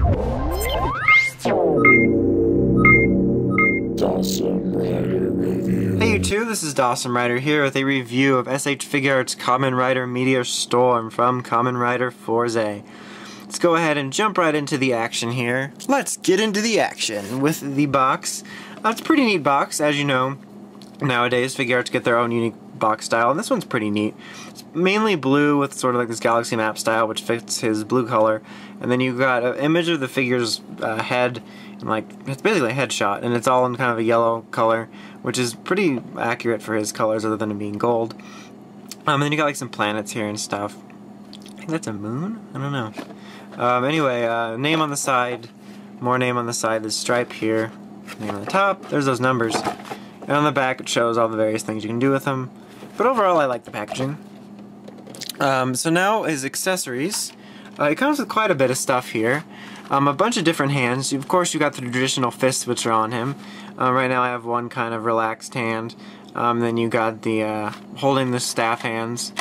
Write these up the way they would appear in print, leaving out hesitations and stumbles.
Hey YouTube, this is Dawson Rider here with a review of S.H.Figuarts Kamen Rider Meteor Storm from Kamen Rider Fourze. Let's go ahead and jump right into the action here. Let's get into the action with the box. It's a pretty neat box, as you know. Nowadays, Figuarts get their own unique box style, and this one's pretty neat. It's mainly blue with sort of like this galaxy map style, which fits his blue color. And then you've got an image of the figure's head, and like it's basically a headshot, and it's all in kind of a yellow color, which is pretty accurate for his colors, other than it being gold. And then you got like some planets here and stuff. I think that's a moon? I don't know. Anyway, name on the side, more name on the side. This stripe here, name on the top. There's those numbers. And on the back it shows all the various things you can do with them. But overall I like the packaging. So now his accessories. It comes with quite a bit of stuff here. A bunch of different hands. Of course you got the traditional fists which are on him. Right now I have one kind of relaxed hand. Then you got the holding the staff hands.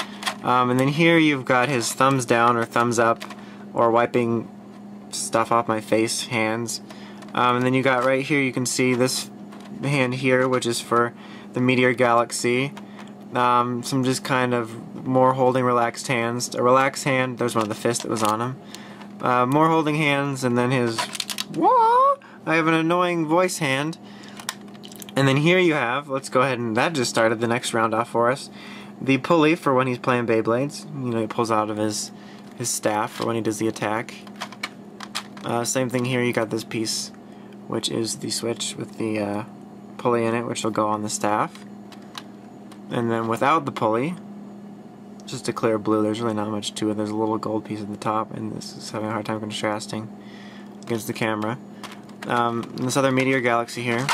And then here you've got his thumbs down or thumbs up or wiping stuff off my face hands. And then you got right here, you can see this hand here, which is for the Meteor Galaxy. Some just kind of more holding relaxed hands. A relaxed hand, there's one of the fists that was on him. More holding hands, and then his wah! I have an annoying voice hand. And then here you have, let's go ahead and that just started the next round off for us. The pulley for when he's playing Beyblades. You know, he pulls out of his staff for when he does the attack. Same thing here, you got this piece, which is the switch with the pulley in it, which will go on the staff. And then without the pulley, just a clear blue, there's really not much to it. There's a little gold piece at the top, and this is having a hard time contrasting against the camera. This other Meteor Galaxy here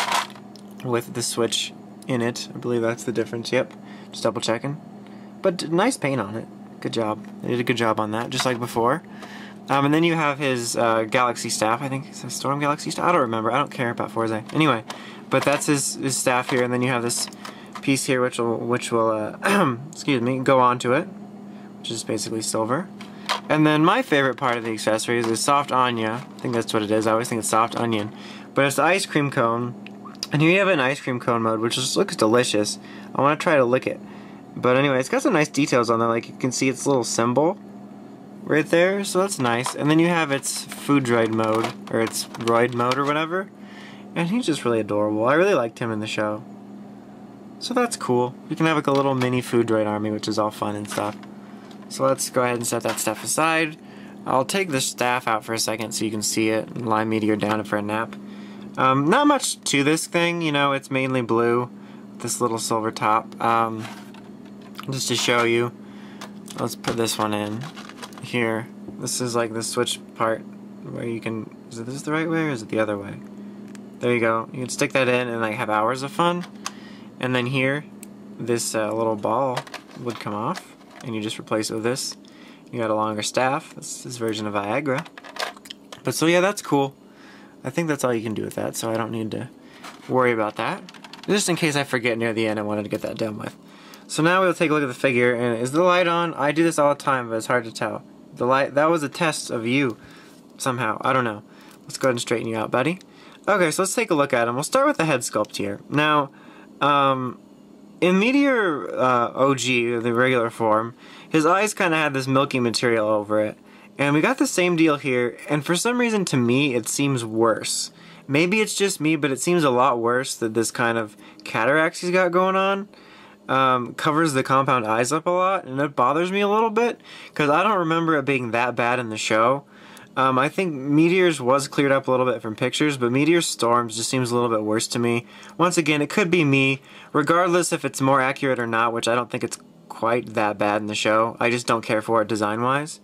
with the switch in it. I believe that's the difference. Yep, just double checking. But nice paint on it. Good job. They did a good job on that, just like before. And then you have his Galaxy staff. I think it's a Storm Galaxy staff. I don't remember. I don't care about Fourze. Anyway, but that's his staff here, and then you have this piece here which will excuse me, go onto it, which is basically silver. And then my favorite part of the accessories is soft onion. I think that's what it is. I always think it's soft onion, but it's the ice cream cone. And here you have an ice cream cone mode, which just looks delicious. I want to try to lick it, but anyway, it's got some nice details on there. Like you can see its little symbol right there, so that's nice. And then you have its food droid mode, or its droid mode or whatever, and he's just really adorable. I really liked him in the show. So that's cool. You can have like a little mini food droid army, which is all fun and stuff. So let's go ahead and set that stuff aside. I'll take the staff out for a second so you can see it and lie Meteor down for a nap. Not much to this thing, you know, it's mainly blue with this little silver top. Just to show you, let's put this one in here. This is like the switch part where you can, is this the right way or is it the other way? There you go. You can stick that in and like have hours of fun. And then here, this little ball would come off, and you just replace it with this. You got a longer staff. This is version of Viagra. But so yeah, that's cool. I think that's all you can do with that, so I don't need to worry about that. Just in case I forget near the end, I wanted to get that done with. So now we'll take a look at the figure, and is the light on? I do this all the time, but it's hard to tell. The light, that was a test of you, somehow. I don't know. Let's go ahead and straighten you out, buddy. Okay, so let's take a look at him. We'll start with the head sculpt here. Now, in Meteor OG, the regular form, his eyes kind of had this milky material over it. And we got the same deal here, and for some reason to me it seems worse. Maybe it's just me, but it seems a lot worse that this kind of cataracts he's got going on covers the compound eyes up a lot, and it bothers me a little bit, because I don't remember it being that bad in the show. I think Meteor's was cleared up a little bit from pictures, but Meteor's Storms just seems a little bit worse to me. Once again, it could be me, regardless if it's more accurate or not, which I don't think it's quite that bad in the show. I just don't care for it design-wise.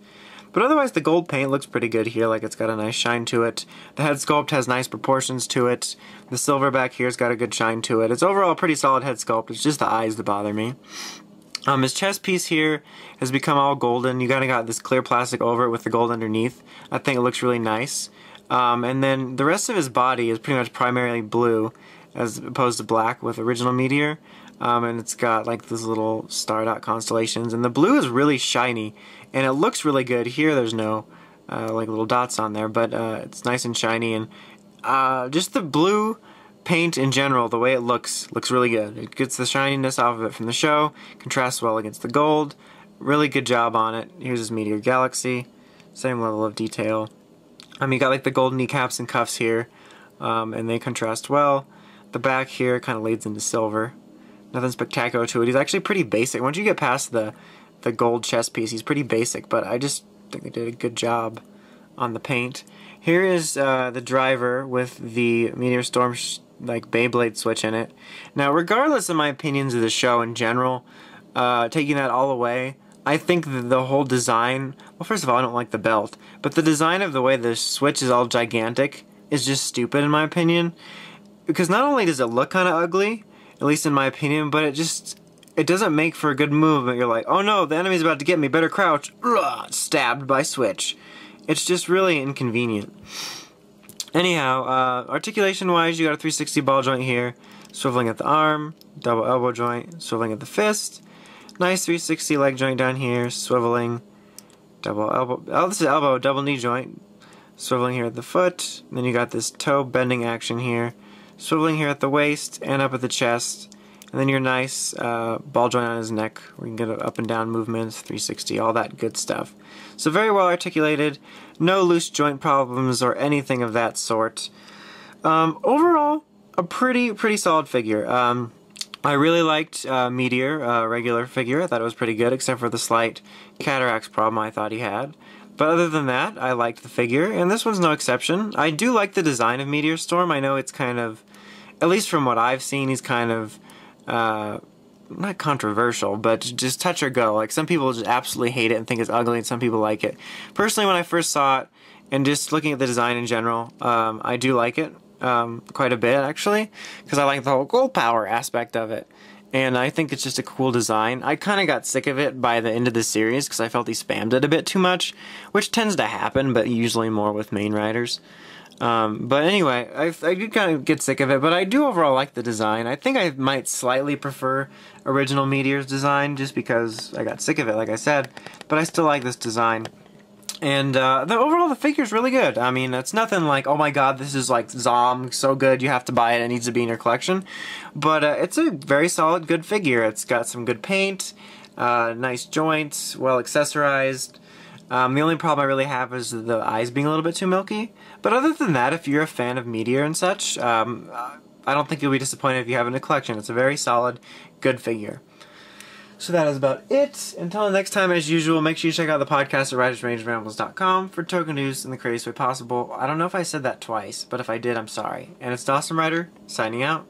But otherwise, the gold paint looks pretty good here, like it's got a nice shine to it. The head sculpt has nice proportions to it. The silver back here's got a good shine to it. It's overall a pretty solid head sculpt. It's just the eyes that bother me. His chest piece here has become all golden. You kinda got this clear plastic over it with the gold underneath. I think it looks really nice. And then the rest of his body is pretty much primarily blue as opposed to black with original Meteor. And it's got like these little star dot constellations, and the blue is really shiny and it looks really good. Here there's no like little dots on there, but it's nice and shiny, and just the blue paint in general, the way it looks really good. It gets the shininess off of it from the show, contrasts well against the gold. Really good job on it. Here's his Meteor Galaxy, same level of detail. You got like the gold kneecaps and cuffs here, and they contrast well. The back here kind of leads into silver. Nothing spectacular to it. He's actually pretty basic. Once you get past the gold chest piece, he's pretty basic, but I just think they did a good job on the paint. Here is the driver with the Meteor Storm like Beyblade switch in it. Now, regardless of my opinions of the show in general, taking that all away, I think the whole design, well, first of all, I don't like the belt, but the design of the way the switch is all gigantic is just stupid in my opinion, because not only does it look kind of ugly, at least in my opinion, but it doesn't make for a good movement. You're like, oh no, the enemy's about to get me, better crouch. Ugh, stabbed by switch. It's just really inconvenient. Anyhow, articulation-wise, you got a 360 ball joint here, swiveling at the arm, double elbow joint, swiveling at the fist, nice 360 leg joint down here, swiveling, double elbow, oh, this is elbow, double knee joint, swiveling here at the foot, and then you got this toe bending action here, swiveling here at the waist and up at the chest, and then your nice ball joint on his neck, where you can get up and down movements, 360, all that good stuff. So very well articulated, no loose joint problems or anything of that sort. Overall, a pretty solid figure. I really liked Meteor, regular figure. I thought it was pretty good, except for the slight cataracts problem I thought he had. But other than that, I liked the figure, and this one's no exception. I do like the design of Meteor Storm. I know it's kind of, at least from what I've seen, he's kind of, not controversial, but just touch or go. Like, some people just absolutely hate it and think it's ugly, and some people like it. Personally, when I first saw it, and just looking at the design in general, I do like it quite a bit, actually, because I like the whole gold power aspect of it. And I think it's just a cool design. I kind of got sick of it by the end of the series because I felt he spammed it a bit too much, which tends to happen, but usually more with main riders. But anyway, I did kind of get sick of it, but I do overall like the design. I think I might slightly prefer original Meteor's design just because I got sick of it, like I said, but I still like this design. And overall, the figure's really good. I mean, it's nothing like, oh my god, this is like Zom, so good, you have to buy it, it needs to be in your collection. But it's a very solid, good figure. It's got some good paint, nice joints, well accessorized. The only problem I really have is the eyes being a little bit too milky. But other than that, if you're a fan of Meteor and such, I don't think you'll be disappointed if you have it in a collection. It's a very solid, good figure. So that is about it. Until next time, as usual, make sure you check out the podcast at writersrangerambles.com for token news in the craziest way possible. I don't know if I said that twice, but if I did, I'm sorry. And it's Dawson Rider, signing out.